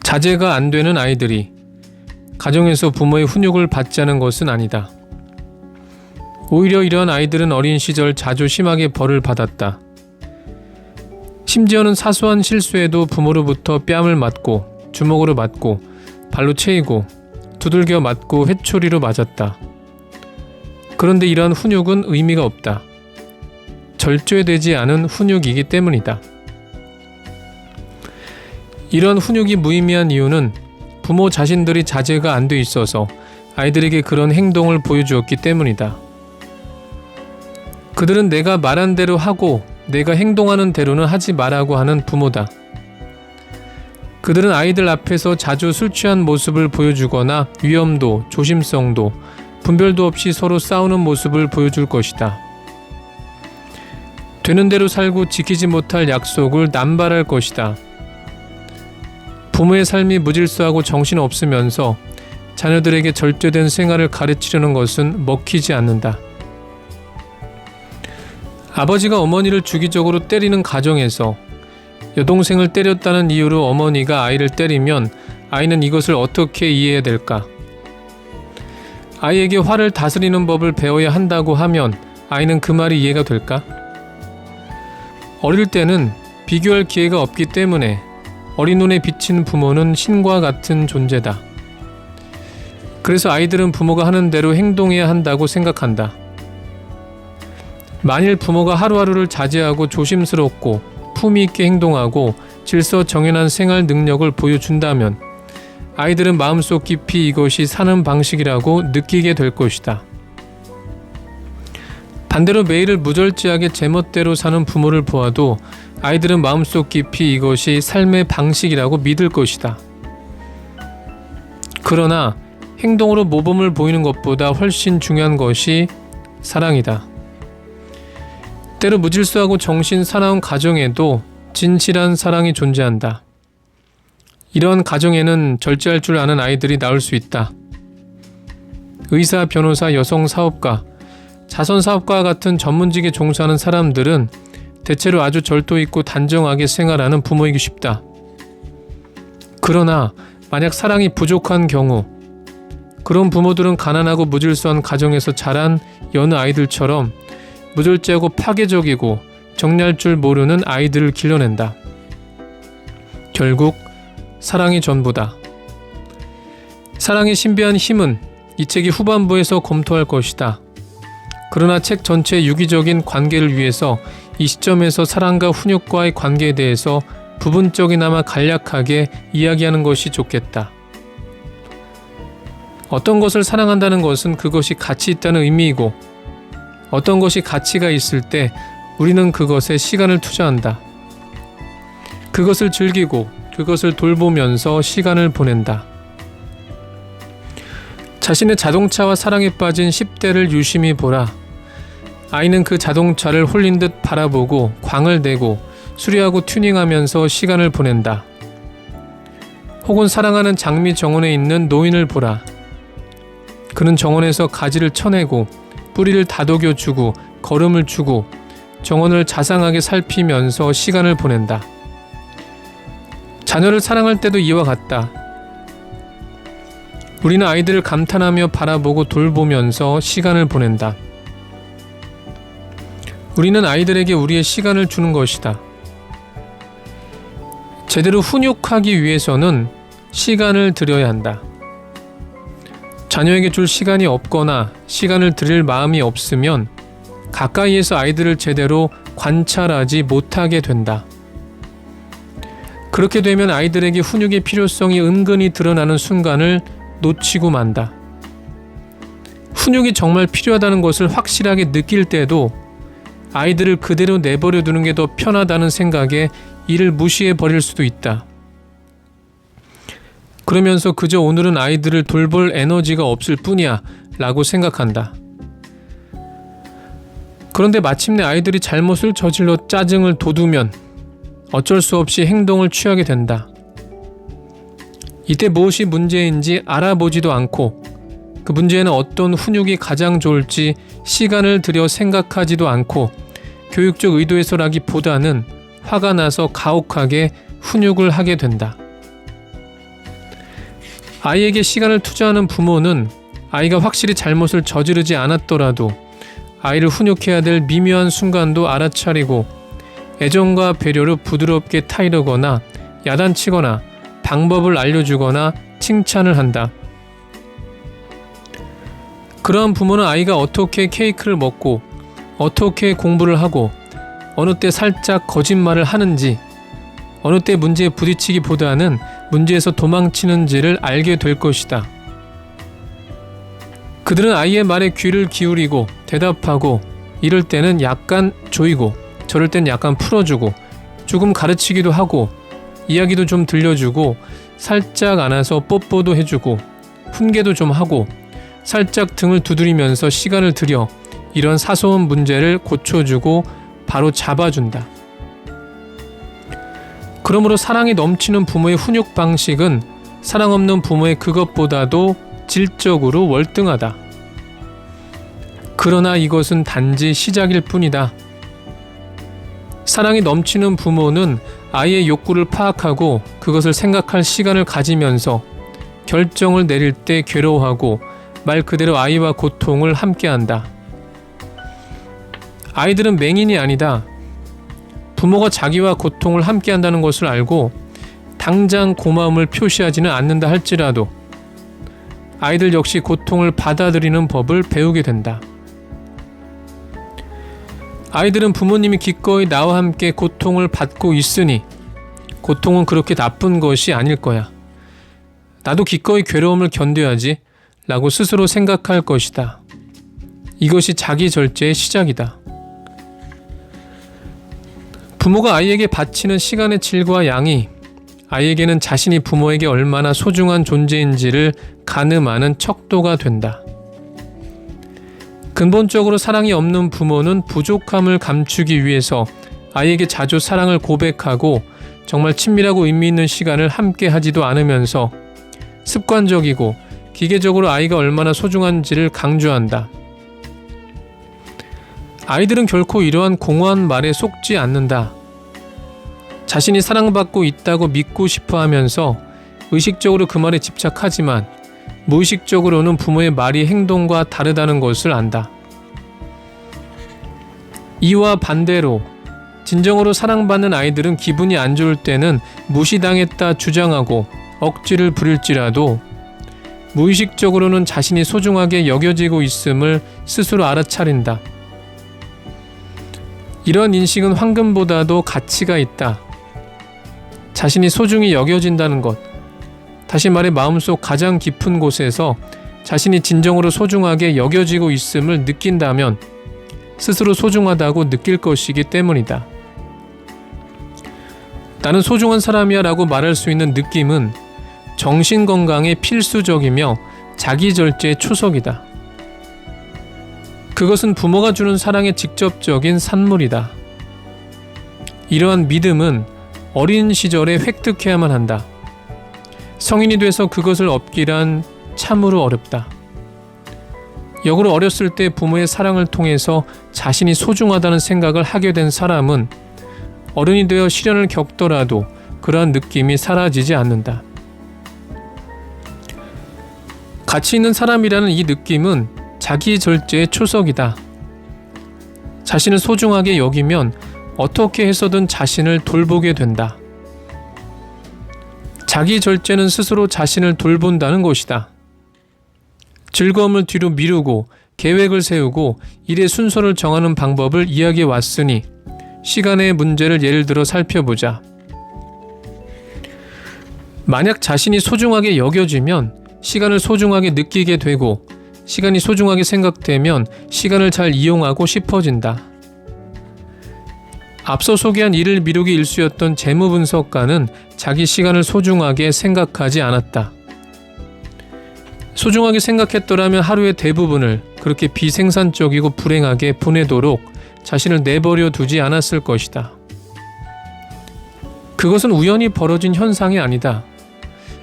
자제가 안 되는 아이들이 가정에서 부모의 훈육을 받지 않은 것은 아니다. 오히려 이러한 아이들은 어린 시절 자주 심하게 벌을 받았다. 심지어는 사소한 실수에도 부모로부터 뺨을 맞고 주먹으로 맞고 발로 채이고 두들겨 맞고 회초리로 맞았다. 그런데 이러한 훈육은 의미가 없다. 절제되지 않은 훈육이기 때문이다. 이런 훈육이 무의미한 이유는 부모 자신들이 자제가 안 돼 있어서 아이들에게 그런 행동을 보여주었기 때문이다. 그들은 내가 말한 대로 하고 내가 행동하는 대로는 하지 말라고 하는 부모다. 그들은 아이들 앞에서 자주 술 취한 모습을 보여주거나 위험도, 조심성도, 분별도 없이 서로 싸우는 모습을 보여줄 것이다. 되는 대로 살고 지키지 못할 약속을 남발할 것이다. 부모의 삶이 무질서하고 정신없으면서 자녀들에게 절제된 생활을 가르치려는 것은 먹히지 않는다. 아버지가 어머니를 주기적으로 때리는 가정에서 여동생을 때렸다는 이유로 어머니가 아이를 때리면 아이는 이것을 어떻게 이해해야 될까? 아이에게 화를 다스리는 법을 배워야 한다고 하면 아이는 그 말이 이해가 될까? 어릴 때는 비교할 기회가 없기 때문에 어린 눈에 비친 부모는 신과 같은 존재다. 그래서 아이들은 부모가 하는 대로 행동해야 한다고 생각한다. 만일 부모가 하루하루를 자제하고 조심스럽고 품위 있게 행동하고 질서 정연한 생활 능력을 보여준다면 아이들은 마음속 깊이 이것이 사는 방식이라고 느끼게 될 것이다. 반대로 매일을 무절제하게 제멋대로 사는 부모를 보아도 아이들은 마음속 깊이 이것이 삶의 방식이라고 믿을 것이다. 그러나 행동으로 모범을 보이는 것보다 훨씬 중요한 것이 사랑이다. 때로 무질서하고 정신 사나운 가정에도 진실한 사랑이 존재한다. 이런 가정에는 절제할 줄 아는 아이들이 나올 수 있다. 의사, 변호사, 여성 사업가, 자선 사업가와 같은 전문직에 종사하는 사람들은 대체로 아주 절도 있고 단정하게 생활하는 부모이기 쉽다. 그러나 만약 사랑이 부족한 경우 그런 부모들은 가난하고 무질서한 가정에서 자란 여느 아이들처럼 무절제하고 파괴적이고 정리할 줄 모르는 아이들을 길러낸다. 결국 사랑이 전부다. 사랑의 신비한 힘은 이 책이 후반부에서 검토할 것이다. 그러나 책 전체의 유기적인 관계를 위해서 이 시점에서 사랑과 훈육과의 관계에 대해서 부분적이나마 간략하게 이야기하는 것이 좋겠다. 어떤 것을 사랑한다는 것은 그것이 가치 있다는 의미이고 어떤 것이 가치가 있을 때 우리는 그것에 시간을 투자한다. 그것을 즐기고 그것을 돌보면서 시간을 보낸다. 자신의 자동차와 사랑에 빠진 10대를 유심히 보라. 아이는 그 자동차를 홀린 듯 바라보고 광을 내고 수리하고 튜닝하면서 시간을 보낸다. 혹은 사랑하는 장미 정원에 있는 노인을 보라. 그는 정원에서 가지를 쳐내고 뿌리를 다독여주고 거름을 주고 정원을 자상하게 살피면서 시간을 보낸다. 자녀를 사랑할 때도 이와 같다. 우리는 아이들을 감탄하며 바라보고 돌보면서 시간을 보낸다. 우리는 아이들에게 우리의 시간을 주는 것이다. 제대로 훈육하기 위해서는 시간을 들여야 한다. 자녀에게 줄 시간이 없거나 시간을 들일 마음이 없으면 가까이에서 아이들을 제대로 관찰하지 못하게 된다. 그렇게 되면 아이들에게 훈육의 필요성이 은근히 드러나는 순간을 놓치고 만다. 훈육이 정말 필요하다는 것을 확실하게 느낄 때도 아이들을 그대로 내버려 두는 게 더 편하다는 생각에 이를 무시해 버릴 수도 있다. 그러면서 그저 오늘은 아이들을 돌볼 에너지가 없을 뿐이야 라고 생각한다. 그런데 마침내 아이들이 잘못을 저질러 짜증을 돋우면 어쩔 수 없이 행동을 취하게 된다. 이때 무엇이 문제인지 알아보지도 않고 그 문제에는 어떤 훈육이 가장 좋을지 시간을 들여 생각하지도 않고 교육적 의도에서라기보다는 화가 나서 가혹하게 훈육을 하게 된다. 아이에게 시간을 투자하는 부모는 아이가 확실히 잘못을 저지르지 않았더라도 아이를 훈육해야 될 미묘한 순간도 알아차리고 애정과 배려로 부드럽게 타이르거나 야단치거나 방법을 알려주거나 칭찬을 한다. 그러한 부모는 아이가 어떻게 케이크를 먹고 어떻게 공부를 하고 어느 때 살짝 거짓말을 하는지 어느 때 문제에 부딪히기보다는 문제에서 도망치는지를 알게 될 것이다. 그들은 아이의 말에 귀를 기울이고 대답하고 이럴 때는 약간 조이고 저럴 땐 약간 풀어주고 조금 가르치기도 하고 이야기도 좀 들려주고 살짝 안아서 뽀뽀도 해주고 훈계도 좀 하고 살짝 등을 두드리면서 시간을 들여 이런 사소한 문제를 고쳐주고 바로 잡아준다. 그러므로 사랑이 넘치는 부모의 훈육 방식은 사랑 없는 부모의 그것보다도 질적으로 월등하다. 그러나 이것은 단지 시작일 뿐이다. 사랑이 넘치는 부모는 아이의 욕구를 파악하고 그것을 생각할 시간을 가지면서 결정을 내릴 때 괴로워하고 말 그대로 아이와 고통을 함께한다. 아이들은 맹인이 아니다. 부모가 자기와 고통을 함께한다는 것을 알고 당장 고마움을 표시하지는 않는다 할지라도 아이들 역시 고통을 받아들이는 법을 배우게 된다. 아이들은 부모님이 기꺼이 나와 함께 고통을 받고 있으니 고통은 그렇게 나쁜 것이 아닐 거야. 나도 기꺼이 괴로움을 견뎌야지 라고 스스로 생각할 것이다. 이것이 자기 절제의 시작이다. 부모가 아이에게 바치는 시간의 질과 양이 아이에게는 자신이 부모에게 얼마나 소중한 존재인지를 가늠하는 척도가 된다. 근본적으로 사랑이 없는 부모는 부족함을 감추기 위해서 아이에게 자주 사랑을 고백하고 정말 친밀하고 의미 있는 시간을 함께 하지도 않으면서 습관적이고 기계적으로 아이가 얼마나 소중한지를 강조한다. 아이들은 결코 이러한 공허한 말에 속지 않는다. 자신이 사랑받고 있다고 믿고 싶어 하면서 의식적으로 그 말에 집착하지만 무의식적으로는 부모의 말이 행동과 다르다는 것을 안다. 이와 반대로 진정으로 사랑받는 아이들은 기분이 안 좋을 때는 무시당했다 주장하고 억지를 부릴지라도 무의식적으로는 자신이 소중하게 여겨지고 있음을 스스로 알아차린다. 이런 인식은 황금보다도 가치가 있다. 자신이 소중히 여겨진다는 것, 다시 말해 마음속 가장 깊은 곳에서 자신이 진정으로 소중하게 여겨지고 있음을 느낀다면 스스로 소중하다고 느낄 것이기 때문이다. 나는 소중한 사람이야 라고 말할 수 있는 느낌은 정신건강에 필수적이며 자기절제의 초석이다. 그것은 부모가 주는 사랑의 직접적인 산물이다. 이러한 믿음은 어린 시절에 획득해야만 한다. 성인이 돼서 그것을 얻기란 참으로 어렵다. 역으로 어렸을 때 부모의 사랑을 통해서 자신이 소중하다는 생각을 하게 된 사람은 어른이 되어 시련을 겪더라도 그러한 느낌이 사라지지 않는다. 가치 있는 사람이라는 이 느낌은 자기 절제의 초석이다. 자신을 소중하게 여기면 어떻게 해서든 자신을 돌보게 된다. 자기 절제는 스스로 자신을 돌본다는 것이다. 즐거움을 뒤로 미루고 계획을 세우고 일의 순서를 정하는 방법을 이야기해 왔으니 시간의 문제를 예를 들어 살펴보자. 만약 자신이 소중하게 여겨지면 시간을 소중하게 느끼게 되고 시간이 소중하게 생각되면 시간을 잘 이용하고 싶어진다. 앞서 소개한 일을 미루기 일쑤였던 재무분석가는 자기 시간을 소중하게 생각하지 않았다. 소중하게 생각했더라면 하루의 대부분을 그렇게 비생산적이고 불행하게 보내도록 자신을 내버려 두지 않았을 것이다. 그것은 우연히 벌어진 현상이 아니다.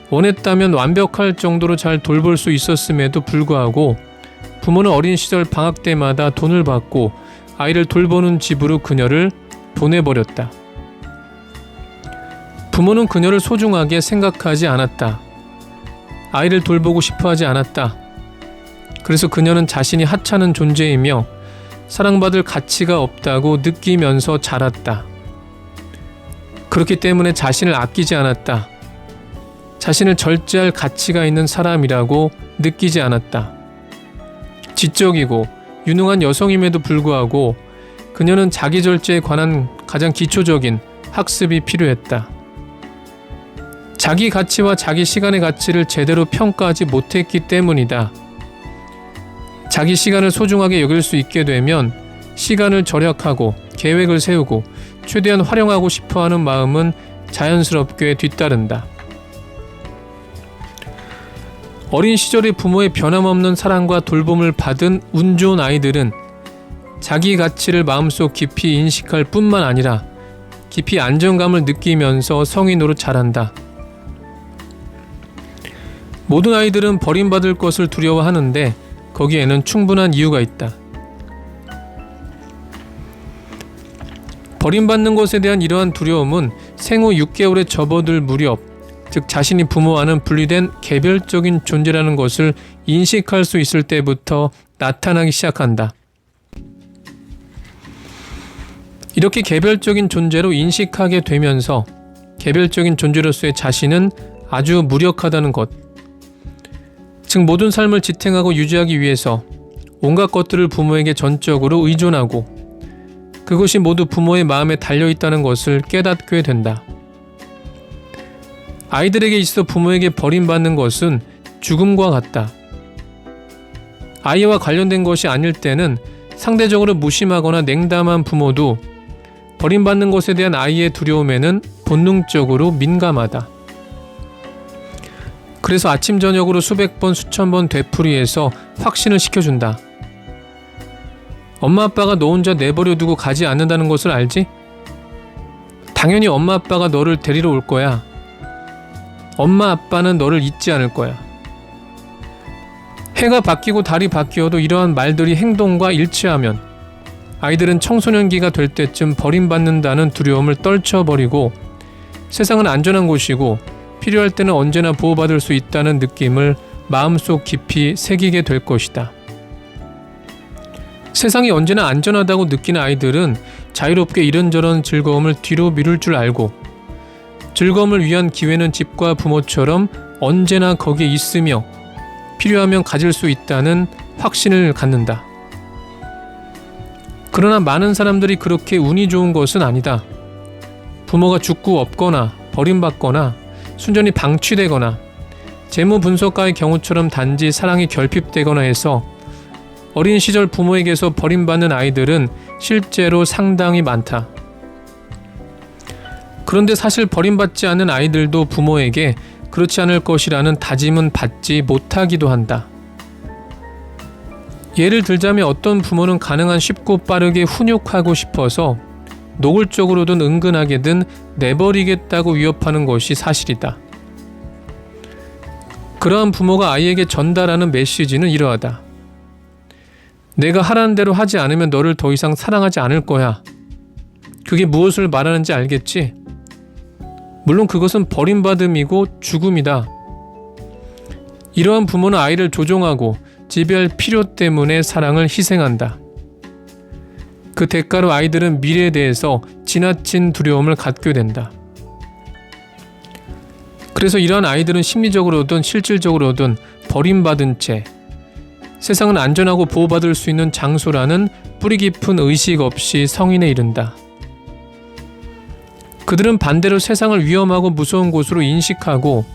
원했다면 완벽할 정도로 잘 돌볼 수 있었음에도 불구하고 부모는 어린 시절 방학 때마다 돈을 받고 아이를 돌보는 집으로 그녀를 보내버렸다. 부모는 그녀를 소중하게 생각하지 않았다. 아이를 돌보고 싶어 하지 않았다. 그래서 그녀는 자신이 하찮은 존재이며 사랑받을 가치가 없다고 느끼면서 자랐다. 그렇기 때문에 자신을 아끼지 않았다. 자신을 절제할 가치가 있는 사람이라고 느끼지 않았다. 지적이고 유능한 여성임에도 불구하고 그녀는 자기 절제에 관한 가장 기초적인 학습이 필요했다. 자기 가치와 자기 시간의 가치를 제대로 평가하지 못했기 때문이다. 자기 시간을 소중하게 여길 수 있게 되면 시간을 절약하고 계획을 세우고 최대한 활용하고 싶어하는 마음은 자연스럽게 뒤따른다. 어린 시절의 부모의 변함없는 사랑과 돌봄을 받은 운 좋은 아이들은 자기 가치를 마음속 깊이 인식할 뿐만 아니라 깊이 안정감을 느끼면서 성인으로 자란다. 모든 아이들은 버림받을 것을 두려워하는데 거기에는 충분한 이유가 있다. 버림받는 것에 대한 이러한 두려움은 생후 6개월에 접어들 무렵, 즉 자신이 부모와는 분리된 개별적인 존재라는 것을 인식할 수 있을 때부터 나타나기 시작한다. 이렇게 개별적인 존재로 인식하게 되면서 개별적인 존재로서의 자신은 아주 무력하다는 것, 즉 모든 삶을 지탱하고 유지하기 위해서 온갖 것들을 부모에게 전적으로 의존하고 그것이 모두 부모의 마음에 달려있다는 것을 깨닫게 된다. 아이들에게 있어 부모에게 버림받는 것은 죽음과 같다. 아이와 관련된 것이 아닐 때는 상대적으로 무심하거나 냉담한 부모도 버림받는 것에 대한 아이의 두려움에는 본능적으로 민감하다. 그래서 아침 저녁으로 수백 번 수천 번 되풀이해서 확신을 시켜준다. 엄마 아빠가 너 혼자 내버려 두고 가지 않는다는 것을 알지? 당연히 엄마 아빠가 너를 데리러 올 거야. 엄마 아빠는 너를 잊지 않을 거야. 해가 바뀌고 달이 바뀌어도 이러한 말들이 행동과 일치하면 아이들은 청소년기가 될 때쯤 버림받는다는 두려움을 떨쳐버리고 세상은 안전한 곳이고 필요할 때는 언제나 보호받을 수 있다는 느낌을 마음속 깊이 새기게 될 것이다. 세상이 언제나 안전하다고 느끼는 아이들은 자유롭게 이런저런 즐거움을 뒤로 미룰 줄 알고 즐거움을 위한 기회는 집과 부모처럼 언제나 거기에 있으며 필요하면 가질 수 있다는 확신을 갖는다. 그러나 많은 사람들이 그렇게 운이 좋은 것은 아니다. 부모가 죽고 없거나 버림받거나 순전히 방치되거나 재무 분석가의 경우처럼 단지 사랑이 결핍되거나 해서 어린 시절 부모에게서 버림받는 아이들은 실제로 상당히 많다. 그런데 사실 버림받지 않는 아이들도 부모에게 그렇지 않을 것이라는 다짐은 받지 못하기도 한다. 예를 들자면 어떤 부모는 가능한 쉽고 빠르게 훈육하고 싶어서 노골적으로든 은근하게든 내버리겠다고 위협하는 것이 사실이다. 그러한 부모가 아이에게 전달하는 메시지는 이러하다. 내가 하라는 대로 하지 않으면 너를 더 이상 사랑하지 않을 거야. 그게 무엇을 말하는지 알겠지? 물론 그것은 버림받음이고 죽음이다. 이러한 부모는 아이를 조종하고 지배할 필요 때문에 사랑을 희생한다. 그 대가로 아이들은 미래에 대해서 지나친 두려움을 갖게 된다. 그래서 이러한 아이들은 심리적으로든 실질적으로든 버림받은 채 세상은 안전하고 보호받을 수 있는 장소라는 뿌리 깊은 의식 없이 성인에 이른다. 그들은 반대로 세상을 위험하고 무서운 곳으로 인식하고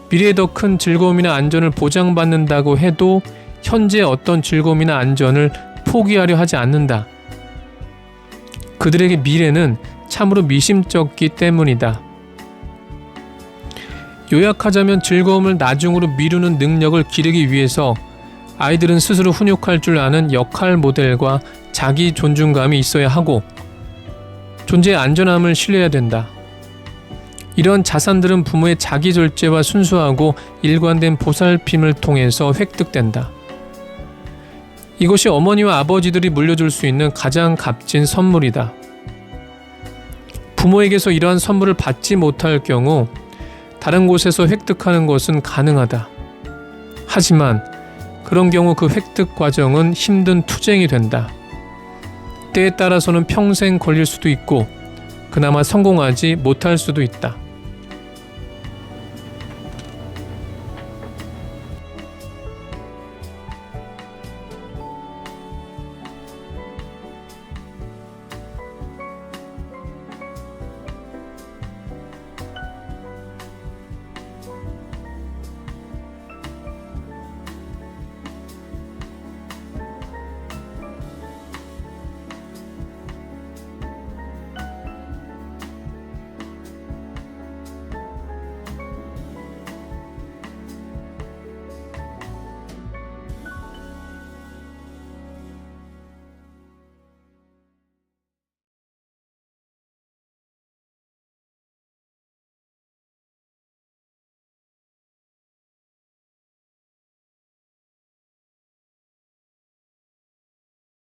미래에 더 큰 즐거움이나 안전을 보장받는다고 해도 현재 어떤 즐거움이나 안전을 포기하려 하지 않는다. 그들에게 미래는 참으로 미심쩍기 때문이다. 요약하자면 즐거움을 나중으로 미루는 능력을 기르기 위해서 아이들은 스스로 훈육할 줄 아는 역할 모델과 자기 존중감이 있어야 하고 존재의 안전함을 신뢰해야 된다. 이런 자산들은 부모의 자기 절제와 순수하고 일관된 보살핌을 통해서 획득된다. 이것이 어머니와 아버지들이 물려줄 수 있는 가장 값진 선물이다. 부모에게서 이러한 선물을 받지 못할 경우 다른 곳에서 획득하는 것은 가능하다. 하지만 그런 경우 그 획득 과정은 힘든 투쟁이 된다. 때에 따라서는 평생 걸릴 수도 있고 그나마 성공하지 못할 수도 있다.